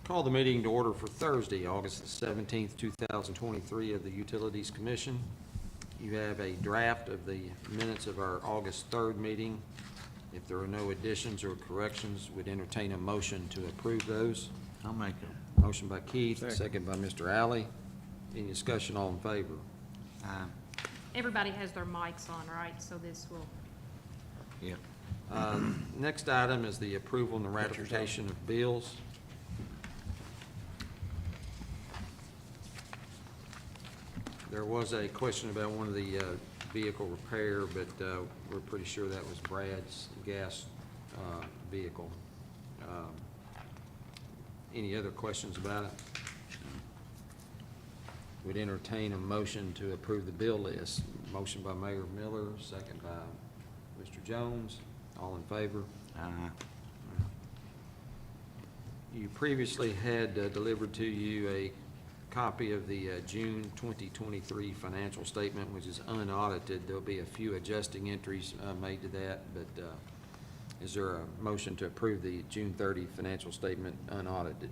Call the meeting to order for Thursday, August the 17th, 2023 of the Utilities Commission. You have a draft of the minutes of our August 3rd meeting. If there are no additions or corrections, we'd entertain a motion to approve those. I'll make it. Motion by Keith, second by Mr. Alley. Any discussion, all in favor? Everybody has their mics on, right? So this will, Yep. Next item is the approval and the ratification of bills. There was a question about one of the vehicle repair, but we're pretty sure that was Brad's gas vehicle. Any other questions about it? Would entertain a motion to approve the bill list. Motion by Mayor Miller, second by Mr. Jones. All in favor? You previously had delivered to you a copy of the June 2023 financial statement, which is unaudited. There'll be a few adjusting entries made to that, but is there a motion to approve the June 30 financial statement unaudited?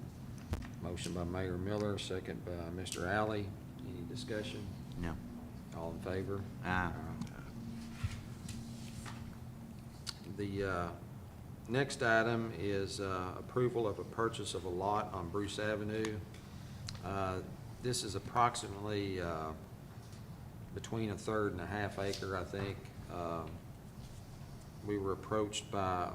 Motion by Mayor Miller, second by Mr. Alley. Any discussion? No. All in favor? The next item is approval of a purchase of a lot on Bruce Avenue. This is approximately between 1/3 and 1/2 acre, I think. We were approached by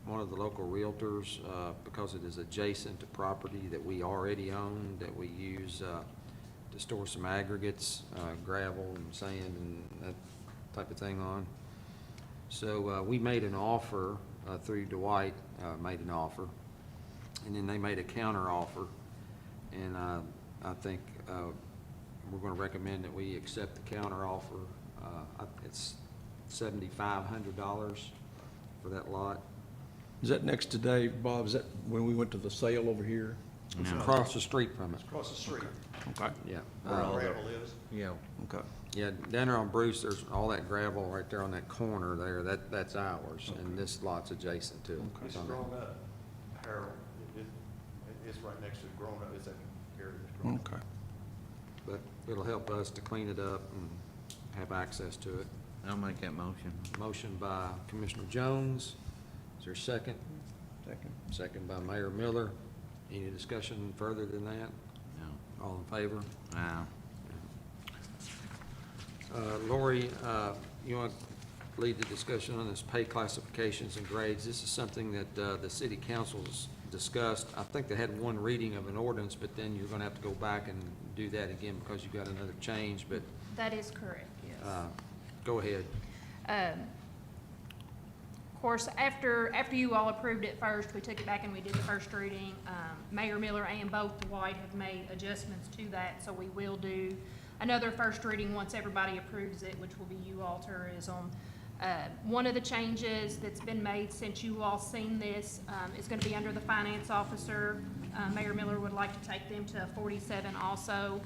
one of the local realtors because it is adjacent to property that we already own, that we use to store some aggregates, gravel and sand and that type of thing on. So we made an offer through Dwight, made an offer, and then they made a counter offer. And I think we're going to recommend that we accept the counter offer. It's $7,500 for that lot. Is that next to Dave, Bob? Is that when we went to the sale over here? It's No. across the street from it. Across the street, Okay. Yeah. where all gravel is. Yeah. Okay. Yeah, down there on Bruce, there's all that gravel right there on that corner there. That's ours, and this lot's adjacent to it. Okay. It's grown up, Harold. It's right next to it, grown up. It's that area that's grown up. Okay. But it'll help us to clean it up and have access to it. I'll make that motion. Motion by Commissioner Jones. Is there a second? Second. Second by Mayor Miller. Any discussion further than that? No. All in favor? Lori, you want to lead the discussion on this pay classifications and grades? This is something that the city council's discussed. I think they had one reading of an ordinance, but then you're going to have to go back and do that again because you've got another change, but that is correct, yes. go ahead. Of course, after you all approved it first, we took it back and we did the first reading. Mayor Miller and both Dwight have made adjustments to that, so we will do another first reading once everybody approves it, which will be you all tourism. One of the changes that's been made since you all seen this is going to be under the finance officer. Mayor Miller would like to take them to 47 also.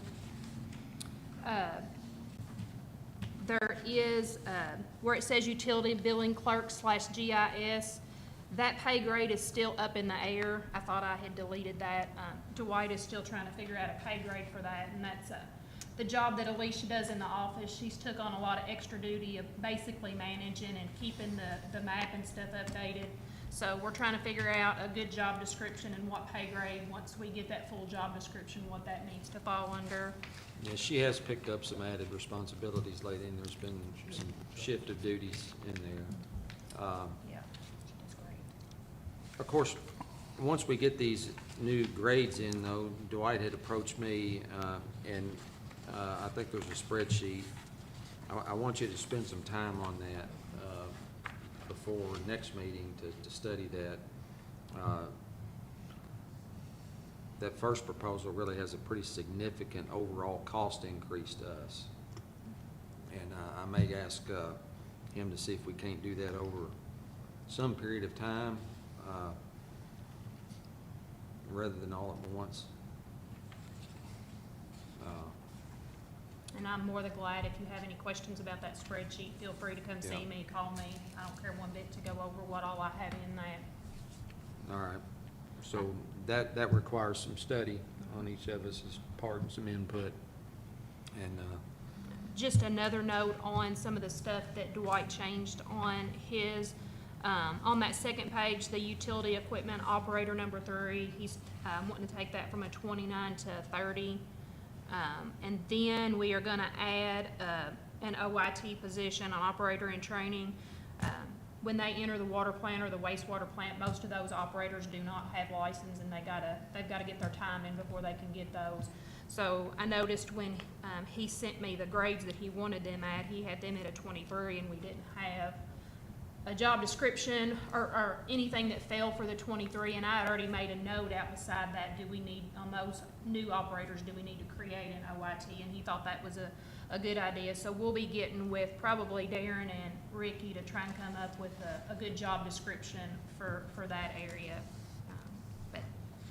There is, where it says utility billing clerk / GIS, that pay grade is still up in the air. I thought I had deleted that. Dwight is still trying to figure out a pay grade for that, and that's the job that Alicia does in the office. She's took on a lot of extra duty of basically managing and keeping the map and stuff updated. So we're trying to figure out a good job description and what pay grade, once we get that full job description, what that needs to fall under. Yeah, she has picked up some added responsibilities lately, and there's been some shift of duties in there. Yeah, that's great. Of course, once we get these new grades in, though, Dwight had approached me, and I think there's a spreadsheet. I want you to spend some time on that before next meeting to study that. That first proposal really has a pretty significant overall cost increase to us. And I may ask him to see if we can't do that over some period of time rather than all at once. And I'm more than glad, if you have any questions about that spreadsheet, feel free to come see me, call me. I don't care one bit to go over what all I have in that. All right. So that requires some study on each of us as part and some input. And, Just another note on some of the stuff that Dwight changed on his, on that second page, the utility equipment operator number 3, he's wanting to take that from a 29 to 30. And then we are gonna add an OIT position, an operator in training. When they enter the water plant or the wastewater plant, most of those operators do not have license, and they've gotta get their time in before they can get those. So I noticed when he sent me the grades that he wanted them at, he had them at a 23, and we didn't have a job description or anything that fell for the 23, and I had already made a note out beside that, do we need, on those new operators, do we need to create an OIT? And he thought that was a good idea. So we'll be getting with probably Darren and Ricky to try and come up with a good job description for that area. But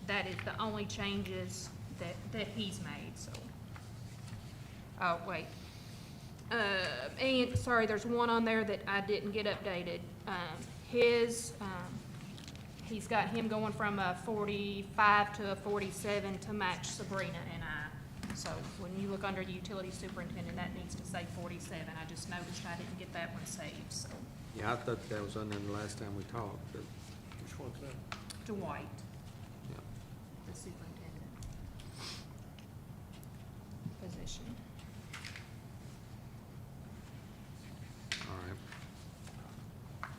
that is the only changes that he's made, so. Oh, wait. And, sorry, there's one on there that I didn't get updated. He's got him going from a 45 to a 47 to match Sabrina and I. So when you look under the utility superintendent, that needs to say 47. I just noticed I didn't get that one saved, so. yeah, I thought that was on there the last time we talked, but, Which one's that? Dwight, yeah. the superintendent position. All right.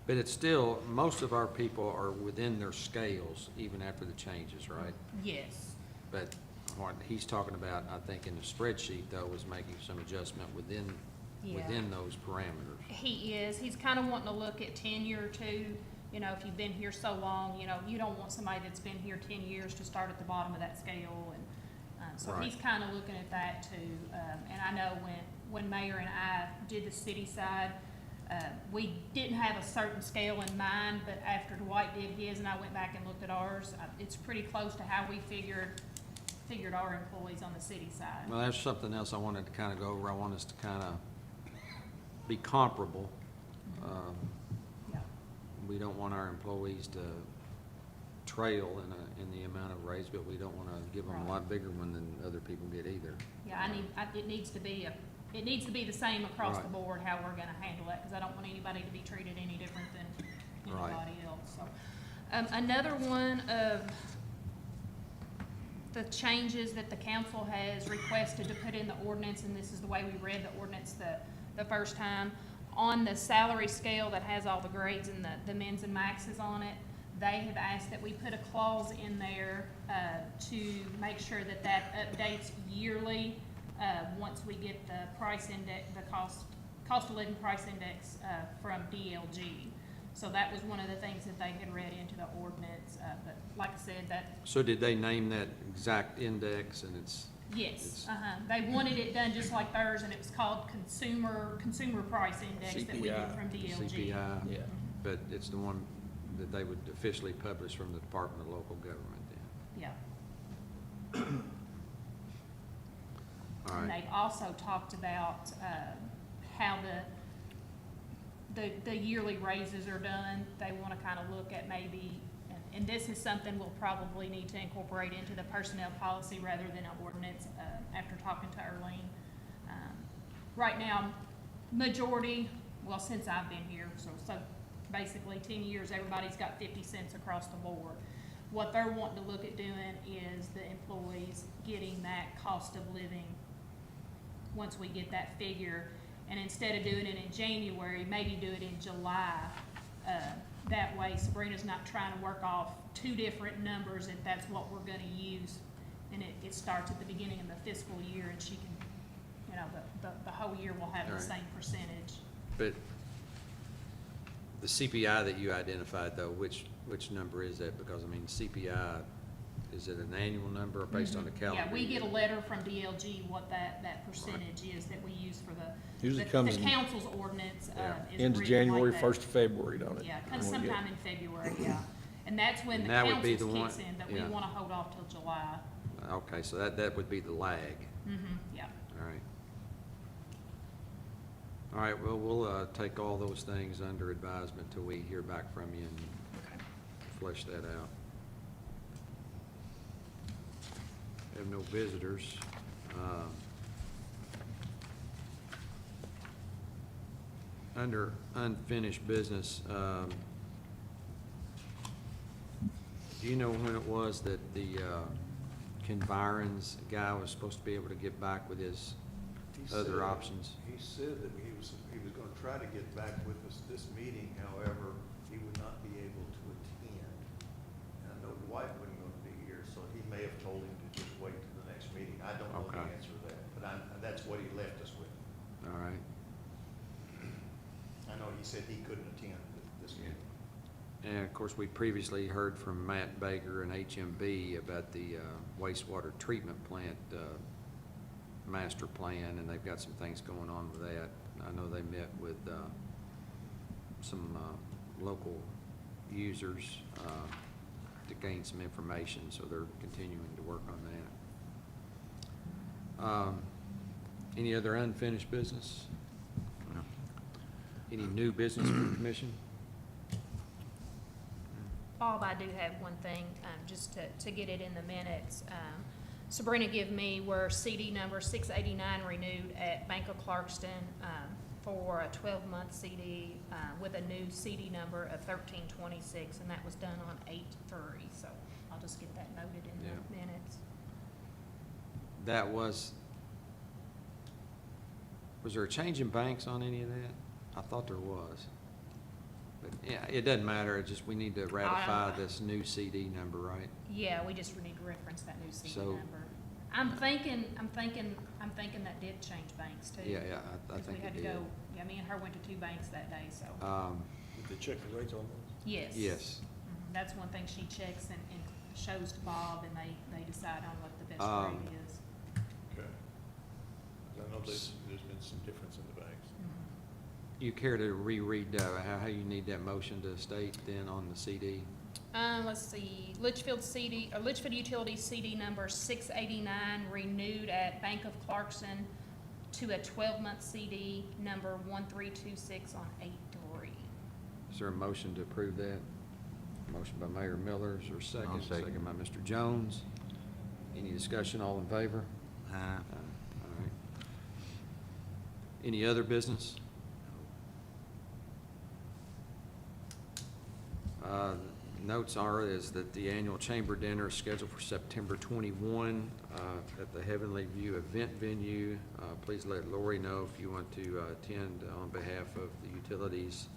But it's still, most of our people are within their scales even after the changes, right? Yes. But what he's talking about, I think in the spreadsheet though, was making some adjustment within Yeah. those parameters. He is. He's kind of wanting to look at tenure too. You know, if you've been here so long, you know, you don't want somebody that's been here 10 years to start at the bottom of that scale. And so Right. he's kind of looking at that too. And I know when Mayor and I did the city side, we didn't have a certain scale in mind, but after Dwight did his and I went back and looked at ours, it's pretty close to how we figured our employees on the city side. Well, that's something else I wanted to kind of go over. I want us to kind of be comparable. Yeah. We don't want our employees to trail in the amount of raise, but we don't want to give them a lot bigger one than other people get either. Yeah, it needs to be the same across the Right. board, how we're gonna handle that, because I don't want anybody to be treated any different than Right. anybody else, so. Another one of the changes that the council has requested to put in the ordinance, and this is the way we read the ordinance the first time, on the salary scale that has all the grades and the mins and maxes on it, they have asked that we put a clause in there to make sure that updates yearly once we get the price index, the cost of living price index from DLG. So that was one of the things that they had read into the ordinance, but like I said, So did they name that exact index and it's? yes, they wanted it done just like theirs, and it was called consumer price index that we get CPI. from DLG. CPI? Yeah. But it's the one that they would officially publish from the Department of Local Government then? Yeah. All And right. they've also talked about how the yearly raises are done. They want to kind of look at maybe, and this is something we'll probably need to incorporate into the personnel policy rather than an ordinance after talking to Earlene. Right now, majority, well, since I've been here, so basically 10 years, everybody's got 50 cents across the board. What they're wanting to look at doing is the employees getting that cost of living once we get that figure. And instead of doing it in January, maybe do it in July. That way Sabrina's not trying to work off two different numbers if that's what we're gonna use. And it starts at the beginning of the fiscal year, and she can, you know, the whole year will have the Right. same percentage. But the CPI that you identified though, which number is that? Because I mean, CPI, is it an annual number or based on the calendar? Yeah, we get a year? letter from DLG what that percentage is that we use for Usually the comes in- council's ordinance, Yeah. is End of written like January, that. 1st of February, don't it? Yeah, comes When we get- sometime in February, yeah. And that's when And the that would be council's the one- kicks in, but we yeah. wanna hold off till July. Okay, so that would be the lag. Yeah. All right. All right, well, we'll take all those things under advisement till we hear back from you and flesh that out. have no visitors. Under unfinished business, do you know when it was that the Convirons guy was supposed to be able to get back with his other options? He said that he was gonna try to get back with us this meeting, however, he would not be able to attend. And I know Dwight wasn't gonna be here, so he may have told him to just wait till the next meeting. I don't know the Okay. answer to that, but that's what he left us with. All right. I know he said he couldn't attend this meeting. And of course, we previously heard from Matt Baker and HMB about the wastewater treatment plant master plan, and they've got some things going on with that. I know they met with some local users to gain some information, so they're continuing to work on that. Any other unfinished business? No. Any new business for the commission? Bob, I do have one thing, just to get it in the minutes. Sabrina give me where CD number 689 renewed at Bank of Clarkston for a 12-month CD with a new CD number of 1326, and that was done on 8/3. So I'll just get that noted in Yeah. the minutes. That was there a change in banks on any of that? I thought there was. But, yeah, it doesn't matter, it's just we need to ratify this new CD number, right? Yeah, we just need to reference that new CD So- number. I'm thinking that did change banks too. Yeah, I 'Cause think we had it to did. go, yeah, me and her went to 2 banks that day, so, Did they check the rates on those? yes. Yes. That's one thing she checks and shows to Bob, and they decide on what the best Um, rate is. Okay. I know there's been some difference in the banks. You care to reread how you need that motion to state then on the CD? Let's see, Litchfield Utility CD number 689 renewed at Bank of Clarkson to a 12-month CD number 1326 on 8/3. Is there a motion to approve that? Motion by Mayor Miller, is there a second? I'll second. By Mr. Jones. Any discussion, all in favor? Aye. All right. Any other business? Notes is that the annual chamber dinner is scheduled for September 21 at the Heavenly View event venue. Please let Lori know if you want to attend on behalf of the utilities.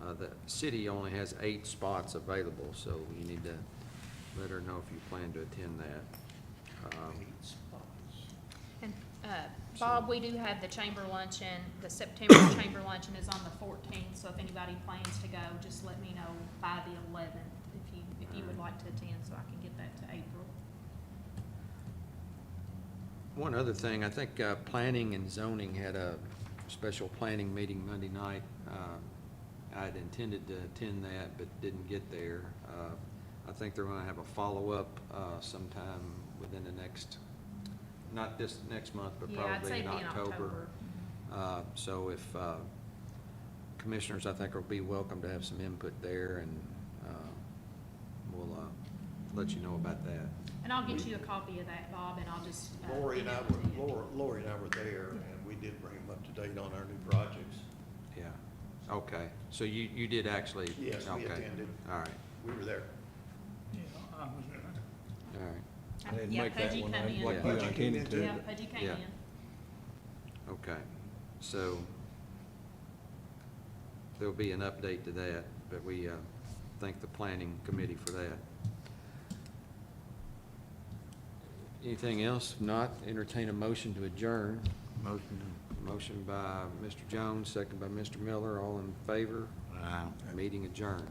The city only has 8 spots available, so you need to let her know if you plan to attend that. 8 spots. And, Bob, we do have the chamber luncheon, the September chamber luncheon is on the 14th, so if anybody plans to go, just let me know by the 11th if you would like to attend, so I can get that to April. One other thing, I think planning and zoning had a special planning meeting Monday night. I had intended to attend that, but didn't get there. I think they're gonna have a follow-up sometime within the next, not this next month, but Yeah, I'd probably say in it'd be in October. So if commissioners, I think, will be welcome to have some input there, and we'll let you know about that. And I'll get you a copy of that, Bob, and I'll just Lori and I email it to you. Lori and I were there, and we did bring them up to date on our new projects. Yeah, okay. So you did actually? Yes, we okay. attended. All right, We were there. all right. I didn't Yeah, make that Pudgy one, come I in. like you, I intended to. Yeah, Pudgy came Yeah. in. Okay, so there'll be an update to that, but we thank the planning committee for that. Anything else? If not, entertain a motion to adjourn. Motion Motion by Mr. Jones, second by Mr. Miller, all in favor. to, aye. Meeting adjourned.